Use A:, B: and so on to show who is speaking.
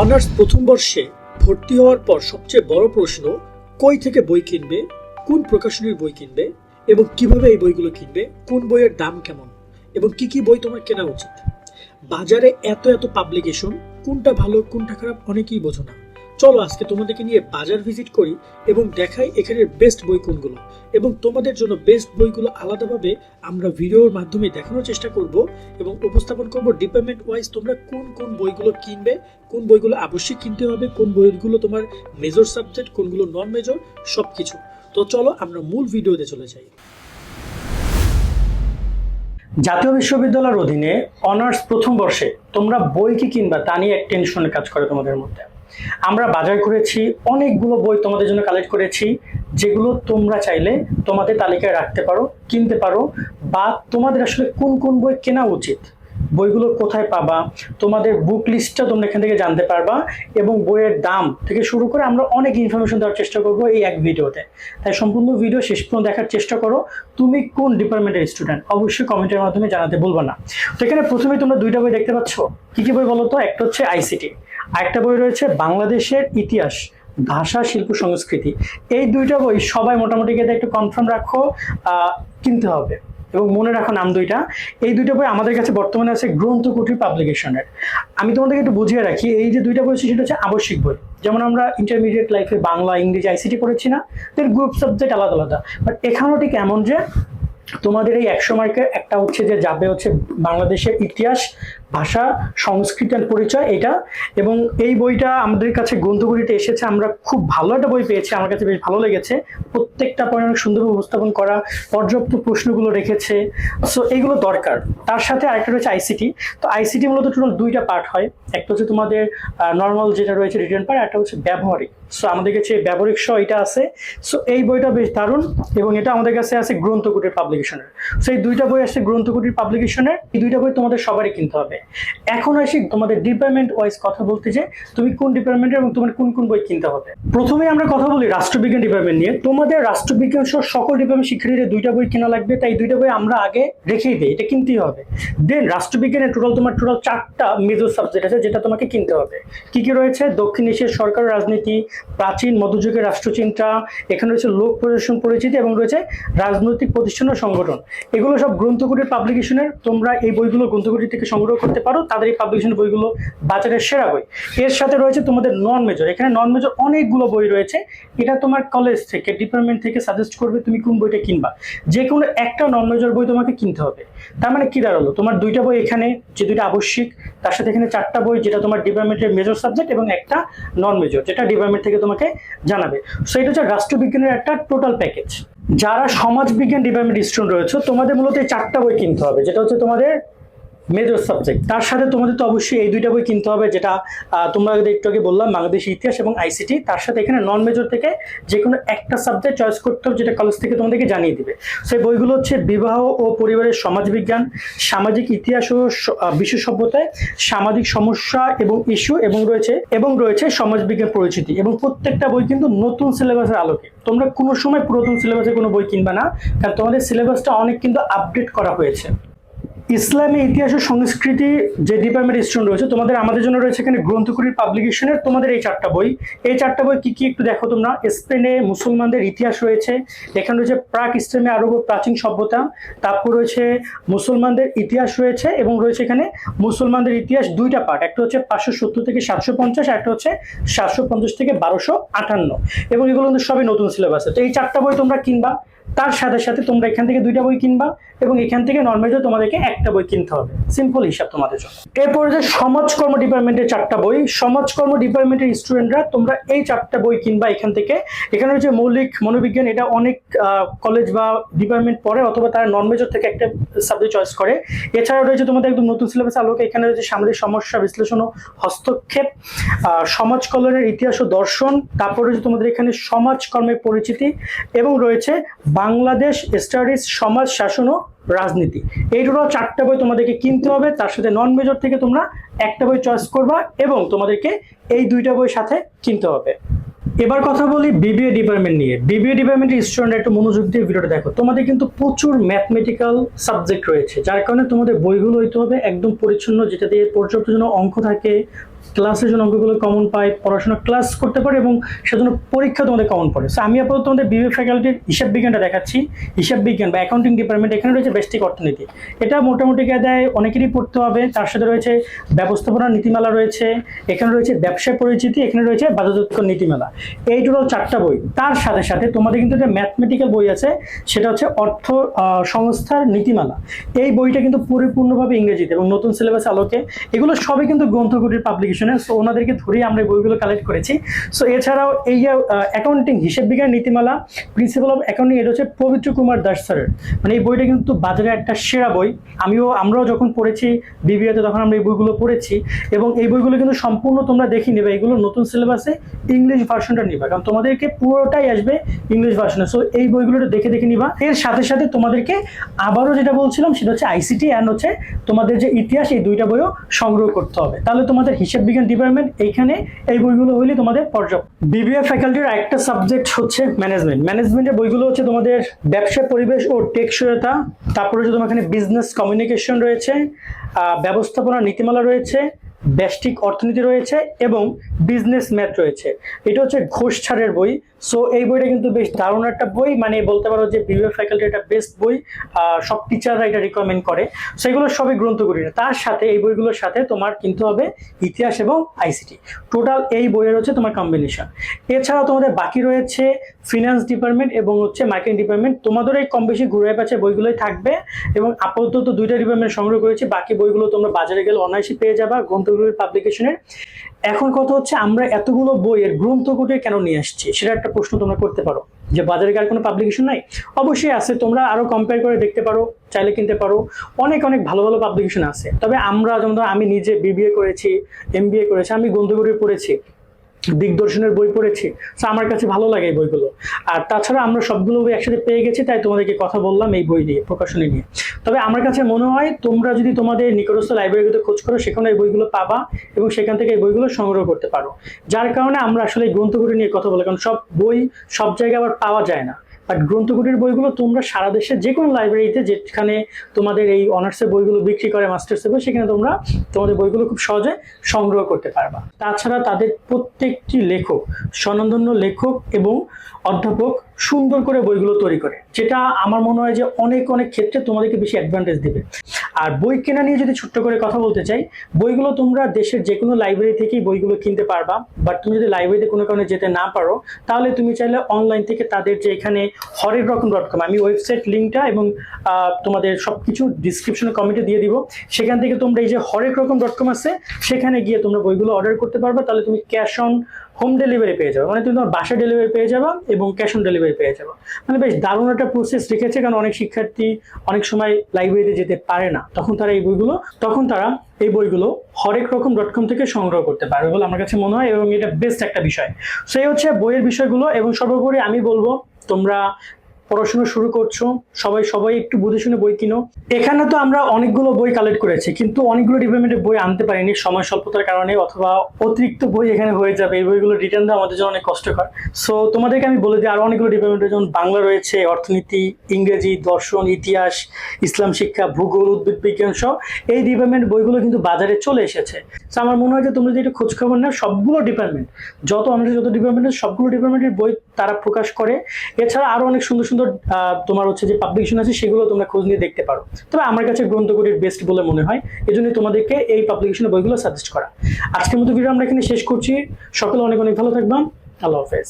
A: Honours প্রথম বর্ষে ভর্তি হওয়ার পর সবচেয়ে বড় প্রশ্ন, কই থেকে বই কিনবে, কোন প্রকাশনীর বই কিনবে এবং কিভাবে এই বইগুলো কিনবে, কোন বইয়ের দাম কেমন এবং কি কি বই তোমার কেনা উচিত। বাজারে এত এত পাবলিকেশন, কোনটা ভালো কোনটা খারাপ অনেকেই বোঝো না। চলো আজকে তোমাদেরকে নিয়ে বাজার ভিজিট করি এবং দেখাই এখানের বেস্ট বই কোনগুলো, এবং তোমাদের জন্য বেস্ট বইগুলো আলাদাভাবে আমরা ভিডিওর মাধ্যমে দেখানোর চেষ্টা করব এবং উপস্থাপন করব ডিপার্টমেন্ট ওয়াইজ তোমরা কোন কোন বইগুলো কিনবে, কোন বইগুলো আবশ্যিক কিনতে হবে, কোন বইগুলো তোমার মেজর সাবজেক্ট, কোনগুলো নন মেজর, সবকিছু। তো চলো আমরা মূল ভিডিওতে চলে যাই।
B: জাতীয় বিশ্ববিদ্যালয়ের অধীনে অনার্স প্রথম বর্ষে তোমরা বই কি কিনবা তা নিয়ে এক টেনশনের কাজ করে তোমাদের মধ্যে। আমরা বাজার করেছি, অনেকগুলো বই তোমাদের জন্য কালেক্ট করেছি, যেগুলো তোমরা চাইলে তোমাদের তালিকায় রাখতে পারো, কিনতে পারো, বা তোমাদের আসলে কোন কোন বই কেনা উচিত, বইগুলো কোথায় পাবা, তোমাদের বুক লিস্টটা তোমরা এখান থেকে জানতে পারবা, এবং বইয়ের দাম থেকে শুরু করে আমরা অনেক ইনফরমেশন দেওয়ার চেষ্টা করবো এই এক ভিডিওতে। তাই সম্পূর্ণ ভিডিও শেষ পর্যন্ত দেখার চেষ্টা করো। তুমি কোন ডিপার্টমেন্টের স্টুডেন্ট অবশ্যই কমেন্টের মাধ্যমে জানাতে ভুলবা না। তো এখানে প্রথমে তোমরা দুইটা বই দেখতে পাচ্ছ, কি কি বই বলো তো? একটা হচ্ছে আইসিটি, আরেকটা বই রয়েছে বাংলাদেশের ইতিহাস, ভাষা, শিল্প, সংস্কৃতি। এই দুইটা বই সবাই মোটামুটি একটু কনফার্ম রাখো, কিনতে হবে এবং মনে রাখো নাম দুইটা। এই দুইটা বই আমাদের কাছে বর্তমানে আছে গ্রন্থকুটির পাবলিকেশনের। আমি তোমাদেরকে একটু বুঝিয়ে রাখি, এই যে দুইটা বই সেটা হচ্ছে আবশ্যিক বই। যেমন আমরা ইন্টারমিডিয়েট লাইফে বাংলা, ইংরেজি, আইসিটি পড়েছি না, এর গ্রুপ সাবজেক্ট আলাদা আলাদা, বাট এখানেও ঠিক এমন যে তোমাদের এই 100 মার্কের একটা হচ্ছে যে যাবে হচ্ছে বাংলাদেশের ইতিহাস, ভাষা, সংস্কৃতি আর পরিচয়, এটা। এবং এই বইটা আমাদের কাছে গ্রন্থগুলিতে এসেছে, আমরা খুব ভালো একটা বই পেয়েছি, আমার কাছে বেশ ভালো লেগেছে। প্রত্যেকটা পয়েন্ট অনেক সুন্দর উপস্থাপন করা, পর্যাপ্ত প্রশ্নগুলো রেখেছে, সো এইগুলো দরকার। তার সাথে আরেকটা রয়েছে আইসিটি। তো আইসিটি মূলত টোটাল দুইটা পার্ট হয়, একটা হচ্ছে তোমাদের নর্মাল যেটা রয়েছে রিটেন পার্ট, একটা হচ্ছে ব্যবহারিক। সো আমাদের কাছে ব্যবহারিক সহ এটা আছে। সো এই বইটা বেশ দারুণ, এবং এটা আমাদের কাছে আছে গ্রন্থকুটির পাবলিকেশনের। সো এই দুইটা বই আসছে গ্রন্থকুটির পাবলিকেশনের। এই দুইটা বই তোমাদের সবারই কিনতে হবে। এখন আসি তোমাদের ডিপার্টমেন্ট ওয়াইজ কথা বলতে, যে তুমি কোন ডিপার্টমেন্টের এবং তোমার কোন কোন বই কিনতে হবে। প্রথমে আমরা কথা বলি রাষ্ট্রবিজ্ঞান ডিপার্টমেন্ট নিয়ে। তোমাদের রাষ্ট্রবিজ্ঞান সহ সকল ডিপার্টমেন্ট শিক্ষার্থীদের দুইটা বই কেনা লাগবে, তাই দুইটা বই আমরা আগে রেখেই দিই, এটা কিনতেই হবে। দেন রাষ্ট্রবিজ্ঞানের টোটাল 4টা মেজর সাবজেক্ট আছে যেটা তোমাকে কিনতে হবে। কি কি রয়েছে? দক্ষিণ এশিয়ার সরকার রাজনীতি, প্রাচীন মধ্যযুগের রাষ্ট্রচিন্তা, এখানে রয়েছে লোক প্রশাসন পরিচিতি, এবং রয়েছে রাজনৈতিক প্রতিষ্ঠান ও সংগঠন। এগুলো সব গ্রন্থকুটির পাবলিকেশনের। তোমরা এই বইগুলো গ্রন্থকুটি থেকে সংগ্রহ করতে পারো, তাদের এই পাবলিকেশন বইগুলো বাজারের সেরা বই। এর সাথে রয়েছে তোমাদের নন মেজর। এখানে নন মেজর অনেকগুলো বই রয়েছে, এটা তোমার কলেজ থেকে, ডিপার্টমেন্ট থেকে সাজেস্ট করবে তুমি কোন বইটা কিনবা। যে কোনো একটা নন মেজর বই তোমাকে কিনতে হবে। তার মানে কি দাঁড়ালো? তোমার দুইটা বই এখানে, যে দুইটা আবশ্যিক, তার সাথে এখানে 4টা বই যেটা তোমার ডিপার্টমেন্টের মেজর সাবজেক্ট, এবং একটা নন মেজর যেটা ডিপার্টমেন্ট থেকে তোমাকে জানাবে। সো এটা হচ্ছে রাষ্ট্রবিজ্ঞানের একটা টোটাল প্যাকেজ। যারা সমাজবিজ্ঞান ডিপার্টমেন্ট স্টুডেন্ট রয়েছে, তোমাদের মূলত এই 4টা বই কিনতে হবে, যেটা হচ্ছে তোমাদের মেজর সাবজেক্ট। তার সাথে তোমাদের তো অবশ্যই এই দুইটা বই কিনতে হবে, যেটা তোমরা একটু আগে বললাম, বাংলাদেশ ইতিহাস এবং আইসিটি। তার সাথে এখানে নন মেজর থেকে যে কোনো একটা সাবজেক্ট চয়েস করতে হবে, যেটা কলেজ থেকে তোমাদেরকে জানিয়ে দিবে। সেই বইগুলো হচ্ছে বিবাহ ও পরিবারের সমাজবিজ্ঞান, সামাজিক ইতিহাস ও বিশ্ব সভ্যতায় সামাজিক সমস্যা এবং ইস্যু, এবং রয়েছে সমাজবিজ্ঞান পরিচিতি। এবং প্রত্যেকটা বই কিন্তু নতুন সিলেবাসের আলোকে। তোমরা কোনো সময় পুরাতন সিলেবাসে কোনো বই কিনবা না, কারণ তোমাদের সিলেবাসটা অনেক কিন্তু আপডেট করা হয়েছে। ইসলামী ইতিহাস ও সংস্কৃতি যে ডিপার্টমেন্ট স্টুডেন্ট রয়েছে, তোমাদের আমাদের জন্য রয়েছে এখানে গ্রন্থকুটির পাবলিকেশনের তোমাদের এই 4টা বই। এই 4টা বই কি কি একটু দেখো তোমরা। স্পেনে মুসলমানদের ইতিহাস রয়েছে, এখানে রয়েছে প্রাক ইসলামী আরব ও প্রাচীন সভ্যতা, তারপর রয়েছে মুসলমানদের ইতিহাস রয়েছে, এবং রয়েছে এখানে মুসলমানদের ইতিহাস দুইটা পার্ট, একটা হচ্ছে 570 থেকে 750, একটা হচ্ছে 750 থেকে 1258, এবং এগুলো কিন্তু সবই নতুন সিলেবাসে। তো এই 4টা বই তোমরা কিনবা। তার সাথে সাথে তোমরা এখান থেকে 2টা বই কিনবা, এবং এখান থেকে নন মেজর তোমাদেরকে একটা বই কিনতে হবে। সিম্পল হিসাব তোমাদের জন্য। এরপরে যে সমাজকর্ম ডিপার্টমেন্টের 4টা বই, সমাজকর্ম ডিপার্টমেন্টের স্টুডেন্টরা তোমরা এই 4টা বই কিনবা এখান থেকে। এখানে হচ্ছে মৌলিক মনোবিজ্ঞান, এটা অনেক কলেজ বা ডিপার্টমেন্ট পড়ে, অথবা তারা নন মেজর থেকে একটা সাবজেক্ট চয়েস করে। এছাড়াও রয়েছে তোমাদের একদম নতুন সিলেবাস আলোকে, এখানে রয়েছে সামাজিক সমস্যা বিশ্লেষণ ও হস্তক্ষেপ, সমাজ কল্যাণের ইতিহাস ও দর্শন, তারপর রয়েছে তোমাদের এখানে সমাজকর্মের পরিচিতি, এবং রয়েছে বাংলাদেশ স্টাডিজ, সমাজ শাসন ও রাজনীতি। এই টোটাল 4টা বই তোমাদেরকে কিনতে হবে। তার সাথে নন মেজর থেকে তোমরা একটা বই চয়েস করবা, এবং তোমাদেরকে এই 2টা বই সাথে কিনতে হবে। এবার কথা বলি বিবিএ ডিপার্টমেন্ট নিয়ে। বিবিএ ডিপার্টমেন্টের স্টুডেন্ট একটু মনোযোগ দিয়ে ভিডিওটা দেখো। তোমাদের কিন্তু প্রচুর ম্যাথমেটিক্যাল সাবজেক্ট রয়েছে, যার কারণে তোমাদের বইগুলো হইতে হবে একদম পরিচ্ছন্ন, যেটা দিয়ে পর্যাপ্ত জন্য অঙ্ক থাকে, ক্লাসের জন্য অঙ্কগুলো কমন পায়, পড়াশোনা ক্লাস করতে পারে এবং সেজন্য পরীক্ষা তোমাদের কমন পড়ে। সো আমি আপাতত তোমাদের বিবিএ ফ্যাকাল্টির হিসাব বিজ্ঞানটা দেখাচ্ছি। হিসাব বিজ্ঞান বা অ্যাকাউন্টিং ডিপার্টমেন্ট, এখানে রয়েছে ব্যষ্টিক অর্থনীতি। এটা মোটামুটি কায়দায় অনেকেরই পড়তে হবে। তার সাথে রয়েছে ব্যবস্থাপনা নীতিমালা রয়েছে, এখানে রয়েছে ব্যবসায় পরিচিতি, এখানে রয়েছে বাজারজাতকরণ নীতিমালা। এই টোটাল 4টা বই। তার সাথে সাথে তোমাদের কিন্তু একটা ম্যাথমেটিক্যাল বই আছে, সেটা হচ্ছে অর্থ সংস্থার নীতিমালা। এই বইটা কিন্তু পরিপূর্ণভাবে ইংরেজিতে এবং নতুন সিলেবাস আলোকে। এগুলো সবই কিন্তু গ্রন্থকুটির পাবলিকেশনে। সো ওনাদেরকে ধরেই আমরা এই বইগুলো কালেক্ট করেছি। সো এছাড়াও এই যে অ্যাকাউন্টিং হিসেব বিজ্ঞান নীতিমালা, প্রিন্সিপাল অফ অ্যাকাউন্টিং, এটা হচ্ছে পবিত্র কুমার দাস স্যারের। মানে এই বইটা কিন্তু বাজারে একটা সেরা বই। আমরাও যখন পড়েছি বিবিএতে তখন আমরা এই বইগুলো পড়েছি এবং এই বইগুলো কিন্তু সম্পূর্ণ তোমরা দেখে নেবে। এগুলো নতুন সিলেবাসে ইংলিশ ভার্সনটা নিবা, কারণ তোমাদেরকে পুরোটাই আসবে ইংলিশ ভার্সনে। সো এই বইগুলো দেখে নিবা। এর সাথে সাথে তোমাদেরকে আবারও যেটা বলছিলাম সেটা হচ্ছে আইসিটি অ্যান্ড হচ্ছে তোমাদের যে ইতিহাস, এই 2টা বইও সংগ্রহ করতে হবে। তাহলে তোমাদের হিসাব বিজ্ঞান ডিপার্টমেন্ট এইখানে এই বইগুলো হইলে তোমাদের পর্যাপ্ত। বিবিএ ফ্যাকাল্টির একটা সাবজেক্ট হচ্ছে ম্যানেজমেন্টের বইগুলো হচ্ছে তোমাদের ব্যবসা পরিবেশ ও টেকসইতা, তারপরে হচ্ছে তোমার এখানে বিজনেস কমিউনিকেশন রয়েছে, ব্যবস্থাপনা নীতিমালা রয়েছে, ব্যষ্টিক অর্থনীতি রয়েছে এবং বিজনেস ম্যাথ রয়েছে। এটা হচ্ছে ঘোষ ছাড়ের বই। সো এই বইটা কিন্তু বেশ দারুণ একটা বই, মানে বলতে পারো যে বিবিএ ফ্যাকাল্টি একটা বেস্ট বই। সব টিচাররা এটা রিকমেন্ড করে। সেগুলো সবই গ্রন্থকুটির। তার সাথে এই বইগুলোর সাথে তোমার কিনতে হবে ইতিহাস এবং আইসিটি। টোটাল এই বইয়ের হচ্ছে তোমার কম্বিনেশন। এছাড়াও তোমাদের বাকি রয়েছে ফিনান্স ডিপার্টমেন্ট এবং হচ্ছে মার্কেটিং ডিপার্টমেন্ট। তোমাদের এই কম বেশি ঘুরে পাচ্ছে বইগুলোই থাকবে এবং আপাতত 2টা ডিপার্টমেন্ট সংগ্রহ করেছি। বাকি বইগুলো তোমরা বাজারে গেলে অনায়াসে পেয়ে যাবা গ্রন্থকুটির পাবলিকেশনের। এখন কথা হচ্ছে আমরা এতগুলো বইয়ের গ্রন্থকুটির কেন নিয়ে আসছি, সেটা একটা প্রশ্ন তোমরা করতে পারো, যে বাজারে আর কোনো পাবলিকেশন নাই। অবশ্যই আছে, তোমরা আরো কম্পেয়ার করে দেখতে পারো, চাইলে কিনতে পারো। অনেক ভালো ভালো পাবলিকেশন আছে। তবে আমরা যেমন আমি নিজে বিবিএ করেছি, এমবিএ করেছি, আমি গ্রন্থকুটির পড়েছি, দিগদর্শনের বই পড়েছি। তো আমার কাছে ভালো লাগে এই বইগুলো। আর তাছাড়া আমরা সবগুলো বই একসাথে পেয়ে গেছি, তাই তোমাদেরকে কথা বললাম এই বই নিয়ে, প্রকাশনী নিয়ে। তবে আমার কাছে মনে হয় তোমরা যদি তোমাদের নিকটস্থ লাইব্রেরিতে খোঁজ করো, সেখানে এই বইগুলো পাবা এবং সেখান থেকে এই বইগুলো সংগ্রহ করতে পারো। যার কারণে আমরা আসলে এই গ্রন্থকুটি নিয়ে কথা বলি, কারণ সব বই সব জায়গায় আবার পাওয়া যায় না। বাট গ্রন্থকুটির বইগুলো তোমরা সারা দেশের যে কোনো লাইব্রেরিতে, যেখানে তোমাদের এই অনার্সের বইগুলো বিক্রি করে, মাস্টার্সের বই, সেখানে তোমরা তোমাদের বইগুলো খুব সহজে সংগ্রহ করতে পারবা। তাছাড়া তাদের প্রত্যেকটি লেখক স্বনামধন্য লেখক এবং অধ্যাপক সুন্দর করে বইগুলো তৈরি করে, যেটা আমার মনে হয় যে অনেক ক্ষেত্রে তোমাদেরকে বেশি অ্যাডভান্টেজ দিবে। আর বই কেনা নিয়ে যদি ছোট্ট করে কথা বলতে চাই, বইগুলো তোমরা দেশের যে কোনো লাইব্রেরি থেকেই বইগুলো কিনতে পারবা। বাট তুমি যদি লাইব্রেরিতে কোনো কারণে যেতে না পারো, তাহলে তুমি চাইলে অনলাইন থেকে তাদের যে এখানে হরেকরকম.com, আমি ওয়েবসাইট লিঙ্কটা এবং তোমাদের সবকিছু ডিসক্রিপশনে কমেন্টে দিয়ে দিব। সেখান থেকে তোমরা এই যে হরেকরকম.com আছে, সেখানে গিয়ে তোমরা বইগুলো অর্ডার করতে পারবে। তাহলে তুমি ক্যাশ অন হোম ডেলিভারি পেয়ে যাবে, মানে তুমি তোমার বাসা ডেলিভারি পেয়ে যাবা এবং ক্যাশ অন ডেলিভারি পেয়ে যাবা। মানে বেশ দারুণ একটা প্রসেস রেখেছে, কারণ অনেক শিক্ষার্থী অনেক সময় লাইব্রেরিতে যেতে পারে না, তখন তারা এই বইগুলো হরেকরকম.com থেকে সংগ্রহ করতে পারবে বলে আমার কাছে মনে হয়, এবং এটা বেস্ট একটা বিষয়। সেই হচ্ছে বইয়ের বিষয়গুলো। এবং সর্বোপরি আমি বলবো, তোমরা পড়াশোনা শুরু করছো, সবাই একটু বুঝে শুনে বই কিনো। এখানে তো আমরা অনেকগুলো বই কালেক্ট করেছি, কিন্তু অনেকগুলো ডিপার্টমেন্টের বই আনতে পারিনি সময় স্বল্পতার কারণে, অথবা অতিরিক্ত বই এখানে হয়ে যাবে। এই বইগুলো রিটার্ন দেওয়া আমাদের জন্য অনেক কষ্টকর। সো তোমাদেরকে আমি বলে দিই, আরো অনেকগুলো ডিপার্টমেন্টের, যেমন বাংলা রয়েছে, অর্থনীতি, ইংরেজি, দর্শন, ইতিহাস, ইসলাম শিক্ষা, ভূগোল, উদ্ভিদ বিজ্ঞান সহ এই ডিপার্টমেন্ট বইগুলো কিন্তু বাজারে চলে এসেছে। সো আমার মনে হয় যে তোমরা যদি একটু খোঁজ খবর নাও, সবগুলো ডিপার্টমেন্ট, যত ডিপার্টমেন্টের সবগুলো ডিপার্টমেন্টের বই তারা প্রকাশ করে। এছাড়া আরো অনেক সুন্দর সুন্দর তোমার হচ্ছে যে পাবলিকেশন আছে, সেগুলো তোমরা খোঁজ নিয়ে দেখতে পারো। তবে আমার কাছে গ্রন্থকুটির বেস্ট বলে মনে হয়, এজন্য তোমাদেরকে এই পাবলিকেশনের বইগুলো সাজেস্ট করা। আজকের মতো ভিডিও আমরা এখানে শেষ করছি। সকলে অনেক ভালো থাকবেন। আল্লাহ হাফেজ।